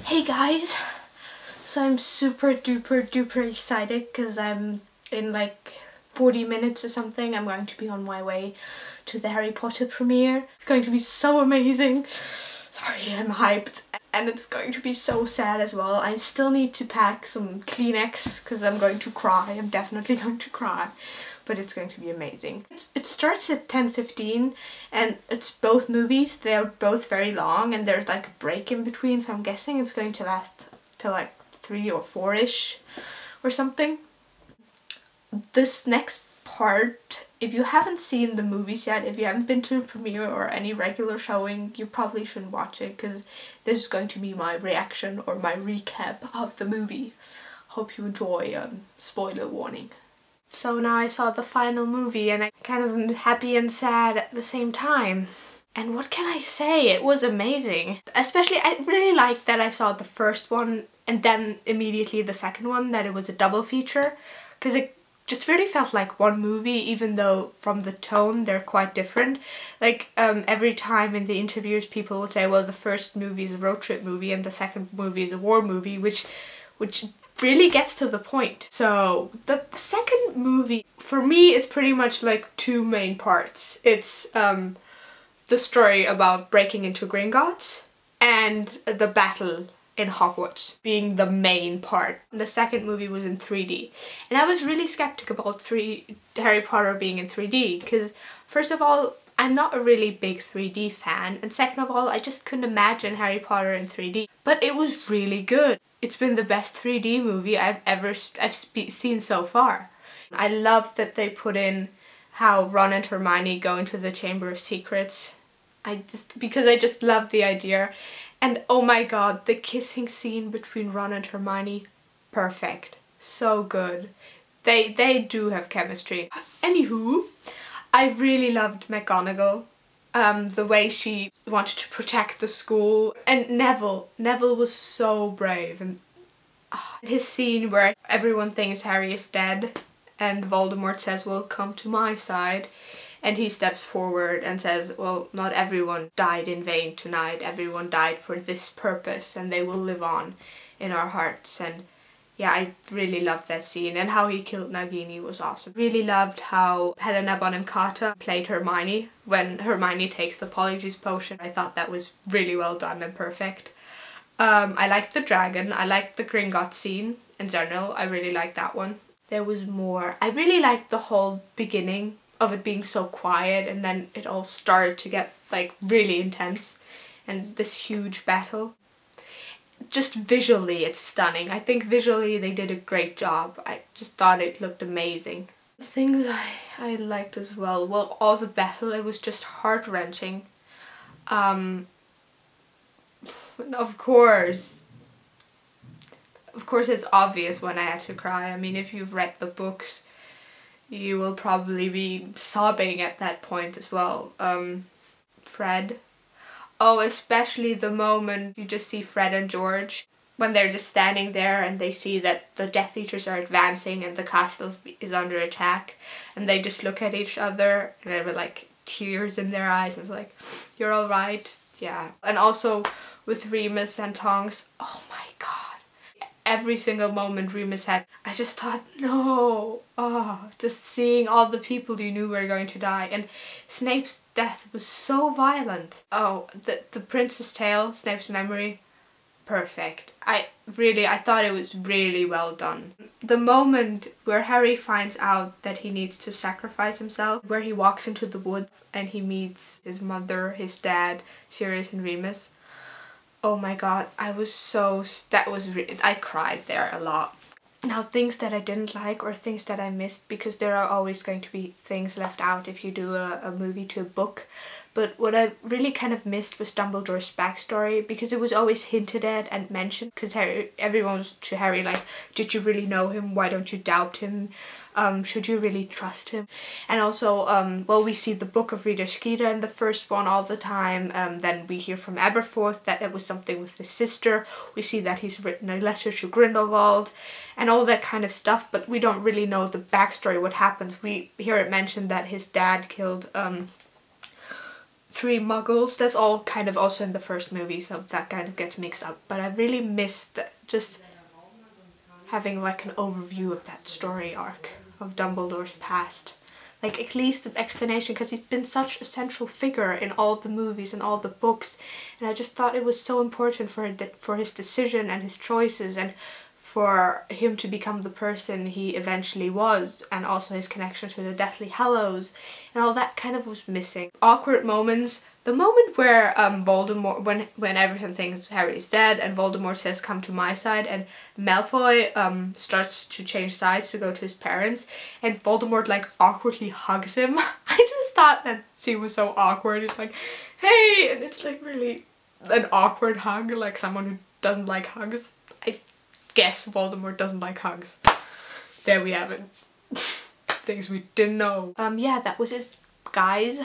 Hey guys, so I'm super duper excited because I'm in like 40 minutes or something. I'm going to be on my way to the Harry Potter premiere. It's going to be so amazing. Sorry, I'm hyped. And it's going to be so sad as well. I still need to pack some Kleenex because I'm going to cry. I'm definitely going to cry. But it's going to be amazing. It starts at 10:15 and it's both movies. They're both very long and there's like a break in between, so I'm guessing it's going to last till like 3 or 4-ish or something. This next part, if you haven't seen the movies yet, if you haven't been to a premiere or any regular showing, you probably shouldn't watch it because this is going to be my reaction or my recap of the movie. Hope you enjoy. Spoiler warning. So now I saw the final movie and I kind of am happy and sad at the same time. And what can I say? It was amazing. Especially, I really liked that I saw the first one and then immediately the second one, that it was a double feature. Because it just really felt like one movie, even though from the tone they're quite different. Like every time in the interviews people would say, well, the first movie is a road trip movie and the second movie is a war movie, which really gets to the point. So the second movie, for me, it's pretty much like two main parts. It's the story about breaking into Gringotts and the battle in Hogwarts being the main part. The second movie was in 3D. And I was really skeptical about Harry Potter being in 3D because, first of all, I'm not a really big 3D fan, and second of all, I just couldn't imagine Harry Potter in 3D. But it was really good. It's been the best 3D movie I've seen so far. I love that they put in how Ron and Hermione go into the Chamber of Secrets. Because I just love the idea. And oh my god, the kissing scene between Ron and Hermione, perfect. So good. They do have chemistry. Anywho, I really loved McGonagall. The way she wanted to protect the school. And Neville was so brave. And his scene where everyone thinks Harry is dead and Voldemort says, well, come to my side. And he steps forward and says, well, not everyone died in vain tonight. Everyone died for this purpose and they will live on in our hearts. And yeah, I really loved that scene, and how he killed Nagini was awesome. Really loved how Helena Bonham Carter played Hermione when Hermione takes the Polyjuice potion. I thought that was really well done and perfect. I liked the dragon. I liked the Gringotts scene in general. I really liked that one. There was more. I really liked the whole beginning of it being so quiet and then it all started to get like really intense and this huge battle. Just visually it's stunning. I think visually they did a great job. I just thought it looked amazing. The things I liked as well, all the battle, it was just heart-wrenching. Of course it's obvious when I had to cry. I mean, if you've read the books, you will probably be sobbing at that point as well. Fred. Oh, especially the moment you just see Fred and George when they're just standing there and they see that the Death Eaters are advancing and the castle is under attack, and they just look at each other and there were like tears in their eyes and it's like, you're all right. Yeah. And also with Remus and Tonks, oh my god. Every single moment Remus had, I just thought, no. Oh, just seeing all the people you knew were going to die. And Snape's death was so violent. Oh, the Prince's Tale, Snape's memory, perfect. I thought it was really well done. The moment where Harry finds out that he needs to sacrifice himself, where he walks into the woods and he meets his mother, his dad, Sirius and Remus. Oh my god, I cried there a lot. Now, things that I didn't like or things that I missed, because there are always going to be things left out if you do a movie to a book. But what I really kind of missed was Dumbledore's backstory, because it was always hinted at and mentioned, because everyone was to Harry like, did you really know him? Why don't you doubt him? Should you really trust him? And also, well, we see the Book of Rita Skeeter in the first one all the time. Then we hear from Aberforth that it was something with his sister. We see that he's written a letter to Grindelwald and all that kind of stuff, but we don't really know the backstory, what happens. We hear it mentioned that his dad killed 3 muggles. That's all kind of also in the first movie, so that kind of gets mixed up. But I really missed just having like an overview of that story arc of Dumbledore's past. Like at least an explanation, because he's been such a central figure in all the movies and all the books, and I just thought it was so important for his decision and his choices, and for him to become the person he eventually was, and also his connection to the Deathly Hallows, and all that kind of was missing. Awkward moments. The moment where Voldemort, when everyone thinks Harry's dead and Voldemort says come to my side, and Malfoy starts to change sides to go to his parents, and Voldemort like awkwardly hugs him. I just thought that scene was so awkward. It's like, hey, and it's like really an awkward hug, like someone who doesn't like hugs. I guess Voldemort doesn't like hugs. There we have it. Things we didn't know. Yeah, that was it, guys.